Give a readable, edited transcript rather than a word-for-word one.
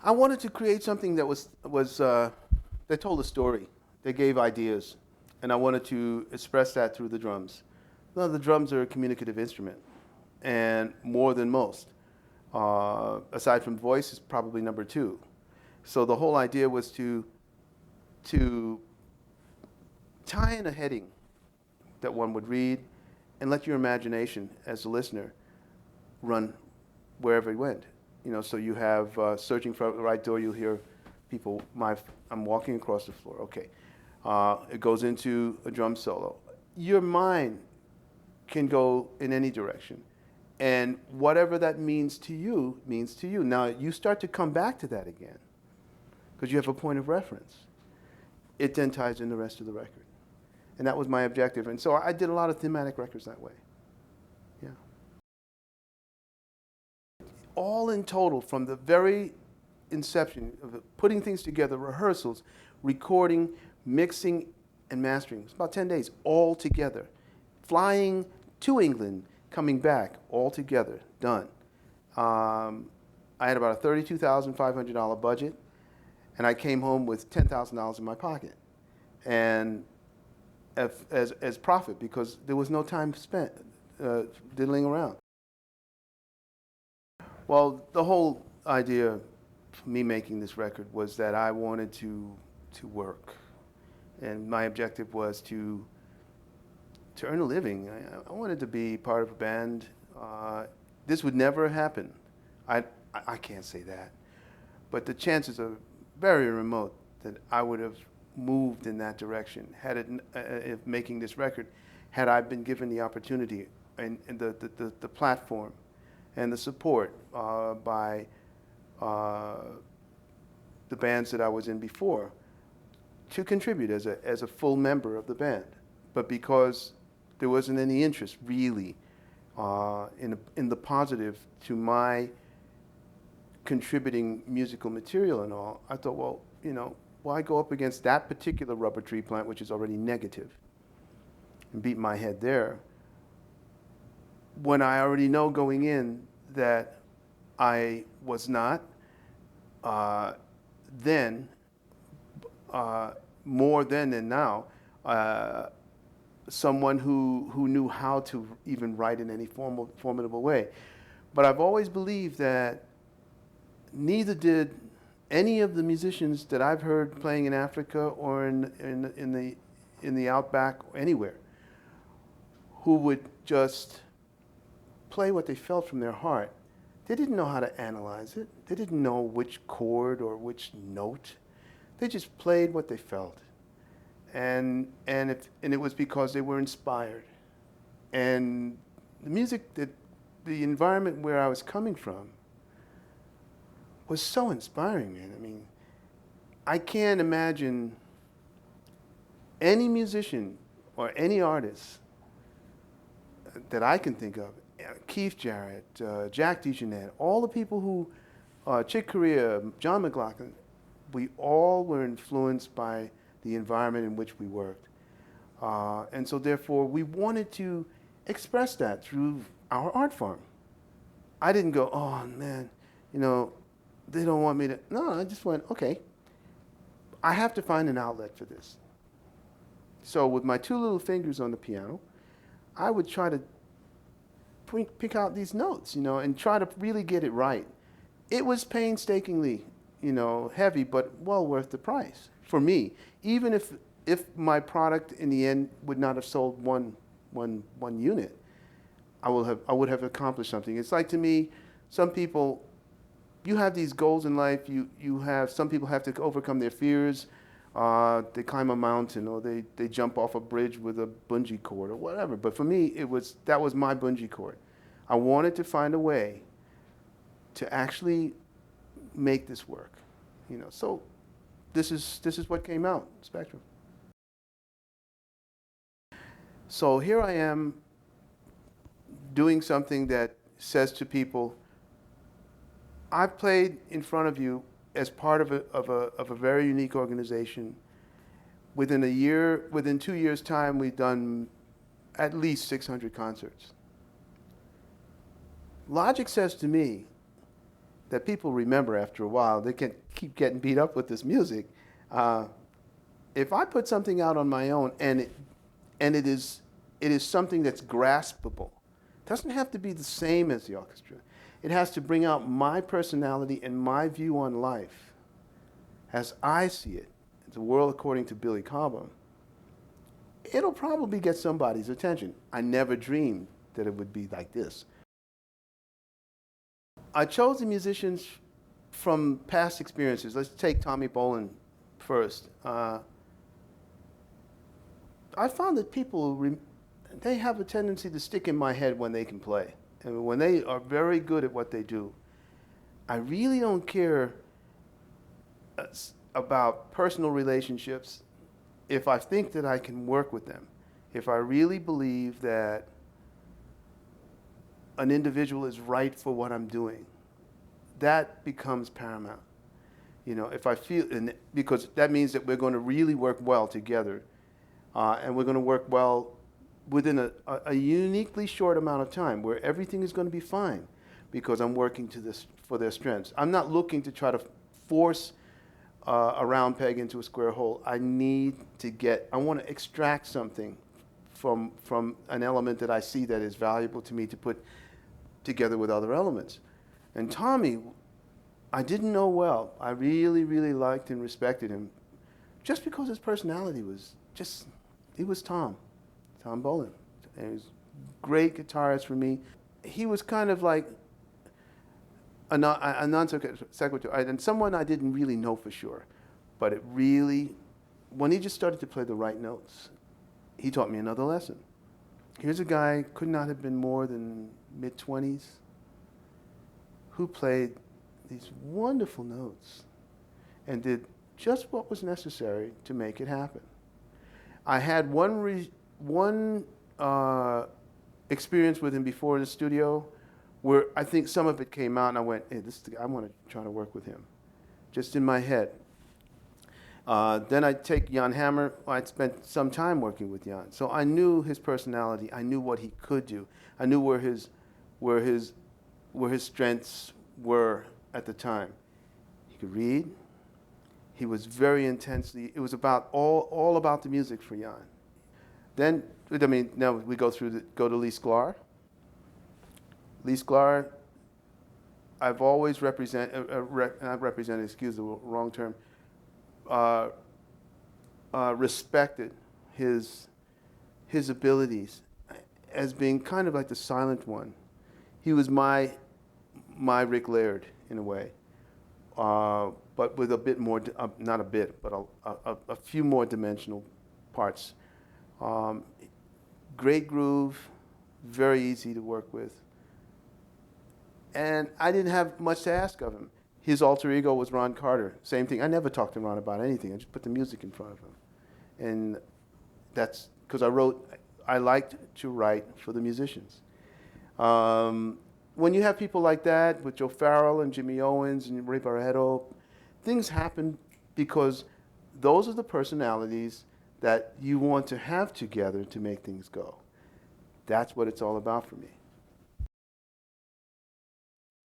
I wanted to create something that that told a story, that gave ideas, and I wanted to express that through the drums. Now, the drums are a communicative instrument, and more than most. Aside from voice, is probably number two. So the whole idea was to tie in a heading that one would read, and let your imagination, as a listener, run wherever it went. So you have searching for the right door. You'll hear people. I'm walking across the floor. Okay, it goes into a drum solo. Your mind can go in any direction, and whatever that means to you means to you. Now you start to come back to that again because you have a point of reference. It then ties in the rest of the record, and that was my objective. And so I did a lot of thematic records that way. Yeah. All in total, from the very inception of putting things together, rehearsals, recording, mixing, and mastering. It's about 10 days all together. Flying to England, coming back, all together, done. I had about a $32,500 budget, and I came home with $10,000 in my pocket, and as profit, because there was no time spent diddling around. Well, the whole idea for me making this record was that I wanted to work, and my objective was to earn a living. I wanted to be part of a band. This would never happen. I can't say that, but the chances are very remote that I would have moved in that direction had if making this record, had I been given the opportunity and the platform and the support by the bands that I was in before to contribute as a full member of the band. But because there wasn't any interest really in the positive to my contributing musical material and all, I thought, well, why go up against that particular rubber tree plant, which is already negative, and beat my head there, when I already know going in that I was not then, more then than now, someone who knew how to even write in any formidable way. But I've always believed that neither did any of the musicians that I've heard playing in Africa or in the outback or anywhere, who would just play what they felt from their heart. They didn't know how to analyze it. They didn't know which chord or which note. They just played what they felt. And it was because they were inspired. And the music, the environment where I was coming from was so inspiring, man. I mean, I can't imagine any musician or any artist that I can think of, Keith Jarrett, Jack DeJohnette, all the people who, Chick Corea, John McLaughlin, we all were influenced by the environment in which we worked. And so therefore, we wanted to express that through our art form. I didn't go, oh man, they don't want me to. No, I just went, okay, I have to find an outlet for this. So with my two little fingers on the piano, I would try to pick out these notes, and try to really get it right. It was painstakingly, heavy, but well worth the price for me. Even if my product in the end would not have sold one unit, I would have accomplished something. It's like, to me, some people, you have these goals in life. Some people have to overcome their fears. They climb a mountain, or they jump off a bridge with a bungee cord or whatever. But for me, that was my bungee cord. I wanted to find a way to actually make this work. So this is what came out, Spectrum. So here I am doing something that says to people, I've played in front of you as part of a very unique organization. Within 2 years' time, we've done at least 600 concerts. Logic says to me that people remember after a while. They can keep getting beat up with this music. If I put something out on my own and it is something that's graspable, it doesn't have to be the same as the orchestra. It has to bring out my personality and my view on life as I see it, the world according to Billy Cobham. It'll probably get somebody's attention. I never dreamed that it would be like this. I chose the musicians from past experiences. Let's take Tommy Bolin first. I found that people, they have a tendency to stick in my head when they can play. And when they are very good at what they do. I really don't care about personal relationships if I think that I can work with them. If I really believe that an individual is right for what I'm doing, that becomes paramount. You know, if I feel, because that means that we're going to really work well together, and we're going to work well within a uniquely short amount of time where everything is going to be fine because I'm working for their strengths. I'm not looking to try to force a round peg into a square hole. I want to extract something from an element that I see that is valuable to me to put together with other elements. And Tommy, I didn't know well. I really, really liked and respected him just because his personality was just, he was Tom Bolin. And he was a great guitarist for me. He was kind of like a non-sequitur, and someone I didn't really know for sure. But it really, when he just started to play the right notes, he taught me another lesson. Here's a guy, could not have been more than mid-20s, who played these wonderful notes and did just what was necessary to make it happen. I had one experience with him before in the studio where I think some of it came out and I went, hey, I want to try to work with him, just in my head. Then I'd take Jan Hammer. I'd spent some time working with Jan. So I knew his personality. I knew what he could do. I knew where his strengths were at the time. He could read. He was very intensely, it was about all about the music for Jan. Then, I mean, now we go to Lee Sklar. Lee Sklar, I've always excuse the wrong term, respected his abilities as being kind of like the silent one. He was my Rick Laird in a way, but with a bit more, not a bit, but a few more dimensional parts. Great groove, very easy to work with. And I didn't have much to ask of him. His alter ego was Ron Carter. Same thing. I never talked to Ron about anything. I just put the music in front of him. And that's because I liked to write for the musicians. When you have people like that, with Joe Farrell and Jimmy Owens and Ray Barretto, things happen because those are the personalities that you want to have together to make things go. That's what it's all about for me.